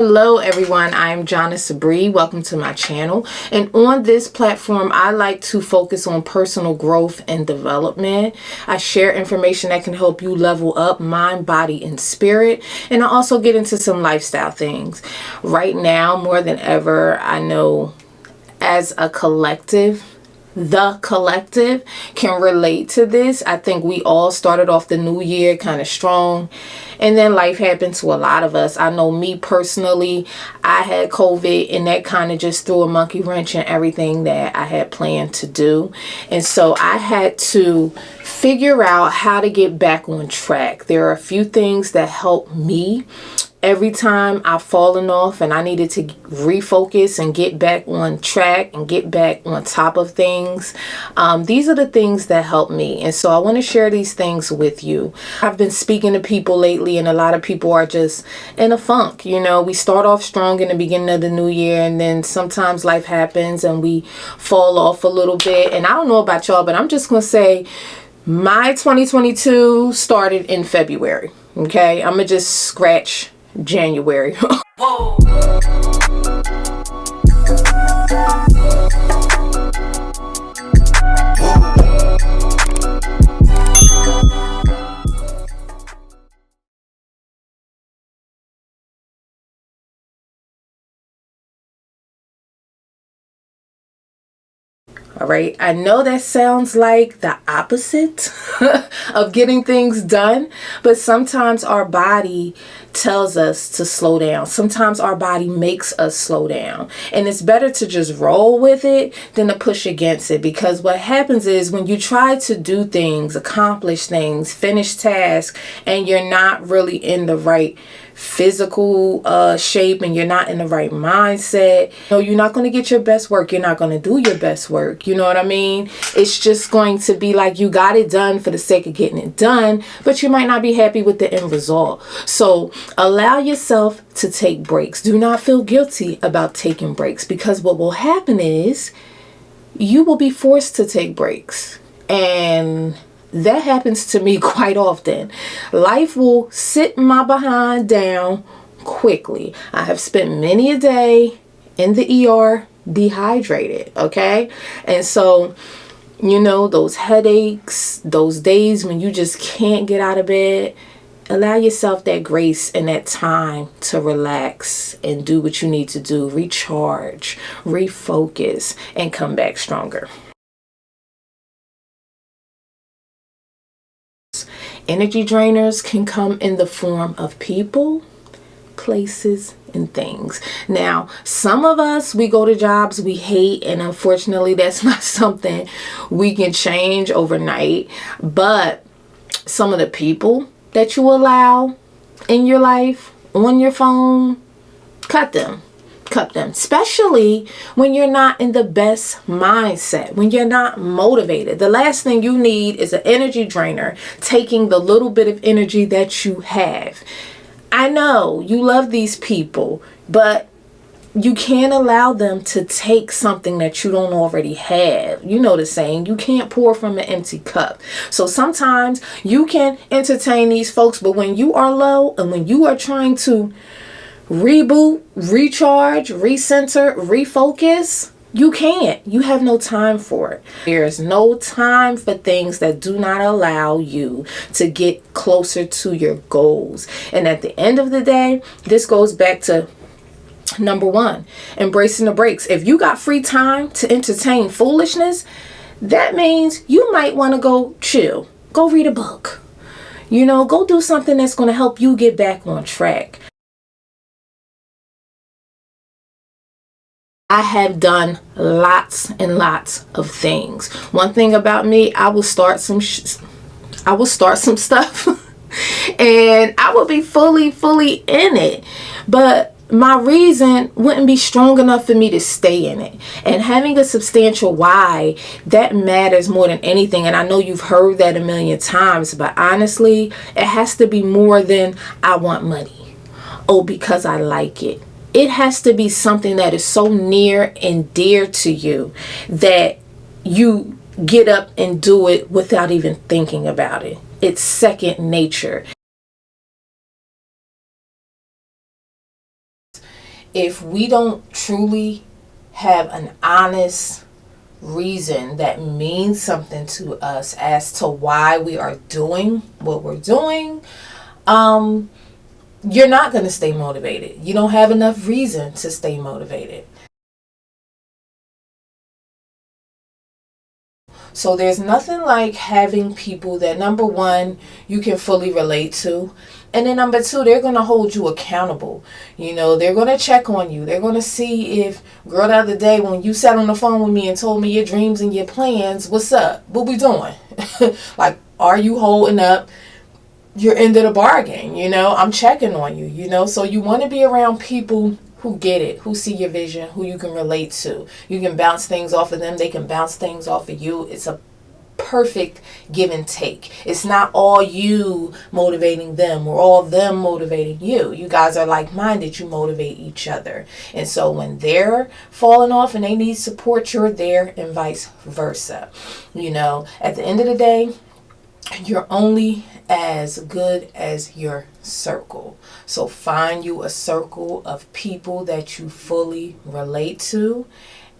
Hello everyone, I'm Jonna Sabri. Welcome to my channel. And on this platform, I like to focus on personal growth and development. I share information that can help you level up mind, body, and spirit. And I also get into some lifestyle things. Right now, more than ever, I know as a collective, the collective can relate to this. I think we all started off the new year kind of strong, and then life happened to a lot of us. I know me personally, I had COVID, and that kind of just threw a monkey wrench in everything that I had planned to do. And so I had to figure out how to get back on track. There are a few things that help me every time I've fallen off and I needed to refocus and get back on track and get back on top of things. These are the things that help me. And so I want to share these things with you. I've been speaking to people lately, and a lot of people are just in a funk. You know, we start off strong in the beginning of the new year, and then sometimes life happens and we fall off a little bit. And I don't know about y'all, but I'm just going to say my 2022 started in February. Okay, I'm going to just scratch January. Whoa. All right, I know that sounds like the opposite of getting things done, but sometimes our body tells us to slow down. Sometimes our body makes us slow down, and it's better to just roll with it than to push against it, because what happens is when you try to do things, accomplish things, finish tasks, and you're not really in the right physical shape and you're not in the right mindset, you're not going to get your best work. You're not going to do your best work. You know what I mean? It's just going to be like you got it done for the sake of getting it done, but you might not be happy with the end result. So allow yourself to take breaks. Do not feel guilty about taking breaks, because what will happen is you will be forced to take breaks. And that happens to me quite often. Life will sit my behind down quickly. I have spent many a day in the ER dehydrated, okay? And so, those headaches, those days when you just can't get out of bed, allow yourself that grace and that time to relax and do what you need to do, recharge, refocus, and come back stronger. Energy drainers can come in the form of people, places, and things. Now, some of us, we go to jobs we hate, and unfortunately, that's not something we can change overnight. But some of the people that you allow in your life, on your phone, cut them, especially when you're not in the best mindset, when you're not motivated. The last thing you need is an energy drainer taking the little bit of energy that you have. I know you love these people, but you can't allow them to take something that you don't already have. You know the saying, you can't pour from an empty cup. So sometimes you can entertain these folks, but when you are low and when you are trying to reboot, recharge, recenter, refocus, you can't. You have no time for it. There's no time for things that do not allow you to get closer to your goals. And at the end of the day, this goes back to number one, embracing the breaks. If you got free time to entertain foolishness, that means you might want to go chill, go read a book, go do something that's going to help you get back on track. I have done lots and lots of things. One thing about me, I will start some stuff and I will be fully in it. But my reason wouldn't be strong enough for me to stay in it. And having a substantial why, that matters more than anything. And I know you've heard that a million times, but honestly, it has to be more than I want money. Oh, because I like it. It has to be something that is so near and dear to you that you get up and do it without even thinking about it. It's second nature. if we don't truly have an honest reason that means something to us as to why we are doing what we're doing, you're not going to stay motivated. You don't have enough reason to stay motivated. So there's nothing like having people that, number one, you can fully relate to. And then number two, they're going to hold you accountable. You know, they're going to check on you. They're going to see if, girl, the other day when you sat on the phone with me and told me your dreams and your plans, what's up? What we doing? Like, are you holding up your end of the bargain? You know, I'm checking on you, you know. So you want to be around people who get it, who see your vision, who you can relate to. You can bounce things off of them. They can bounce things off of you. It's a perfect give and take. It's not all you motivating them or all them motivating you. You guys are like-minded. You motivate each other. And so when they're falling off and they need support, you're there, and vice versa. You know, at the end of the day, you're only as good as your circle. So find you a circle of people that you fully relate to,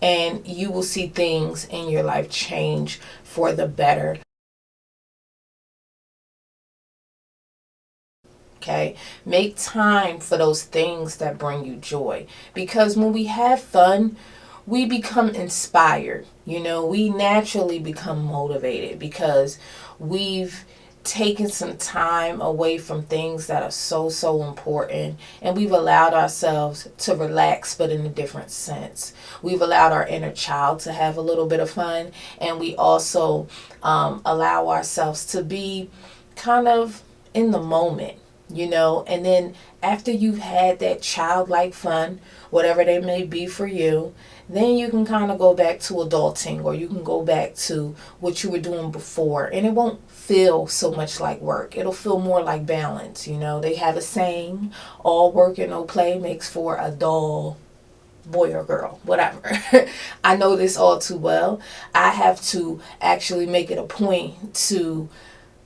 and you will see things in your life change for the better. Okay, make time for those things that bring you joy, because when we have fun, we become inspired. You know, we naturally become motivated because we've taken some time away from things that are so important, and we've allowed ourselves to relax, but in a different sense. We've allowed our inner child to have a little bit of fun, and we also allow ourselves to be kind of in the moment, you know. And then after you've had that childlike fun, whatever they may be for you, then you can kind of go back to adulting, or you can go back to what you were doing before, and it won't feel so much like work. It'll feel more like balance. You know, they have a saying, all work and no play makes for a dull boy or girl, whatever. I know this all too well. I have to actually make it a point to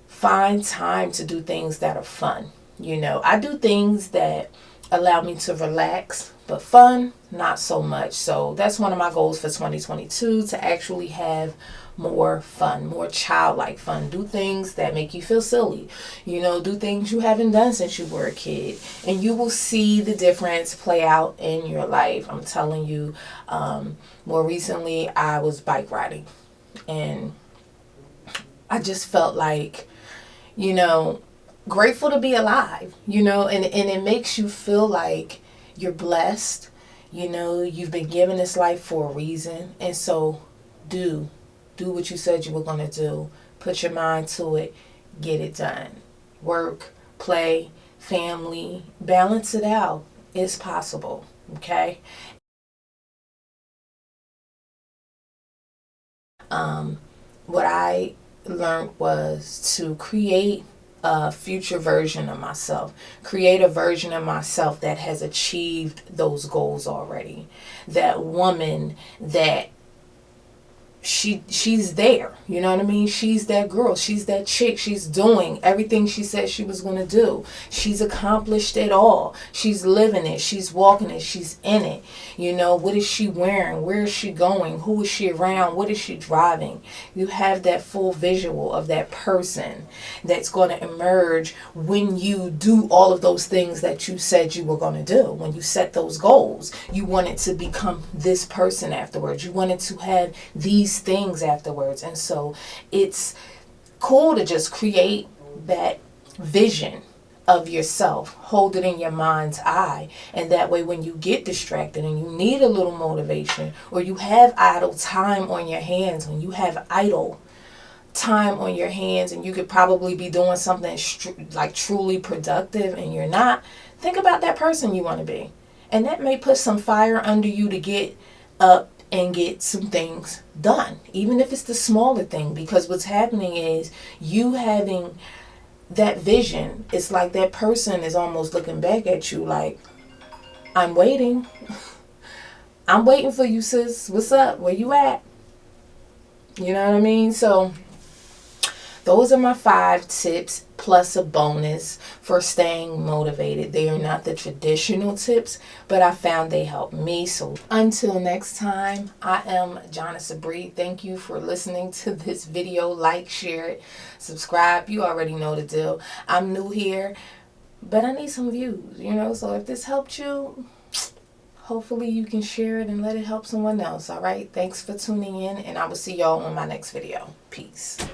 find time to do things that are fun. You know, I do things that allow me to relax, but fun, not so much. So that's one of my goals for 2022, to actually have more fun, more childlike fun. Do things that make you feel silly. You know, do things you haven't done since you were a kid, and you will see the difference play out in your life. I'm telling you, more recently I was bike riding, and I just felt like, you know, grateful to be alive, you know, and it makes you feel like you're blessed. You know, you've been given this life for a reason. And so do what you said you were going to do. Put your mind to it. Get it done. Work, play, family, balance it out. It's possible. Okay. What I learned was to create a future version of myself. Create a version of myself that has achieved those goals already. That woman that she's there, you know what I mean? She's that girl, she's that chick, she's doing everything she said she was going to do. She's accomplished it all. She's living it, she's walking it, she's in it. You know, what is she wearing? Where is she going? Who is she around? What is she driving? You have that full visual of that person that's going to emerge when you do all of those things that you said you were going to do. When you set those goals, you wanted to become this person afterwards. You wanted to have these things afterwards. And so it's cool to just create that vision of yourself, hold it in your mind's eye, and that way when you get distracted and you need a little motivation, or you have idle time on your hands, when you have idle time on your hands and you could probably be doing something like truly productive and you're not, think about that person you want to be, and that may put some fire under you to get up and get some things done, even if it's the smaller thing. Because what's happening is, you having that vision, it's like that person is almost looking back at you like, I'm waiting. I'm waiting for you, sis. What's up? Where you at? You know what I mean? So those are my 5 tips plus a bonus for staying motivated. They are not the traditional tips, but I found they help me. So until next time, I am Jonna Sabri. Thank you for listening to this video. Like, share it, subscribe. You already know the deal. I'm new here, but I need some views, so if this helped you, hopefully you can share it and let it help someone else. All right, thanks for tuning in, and I will see y'all on my next video. Peace.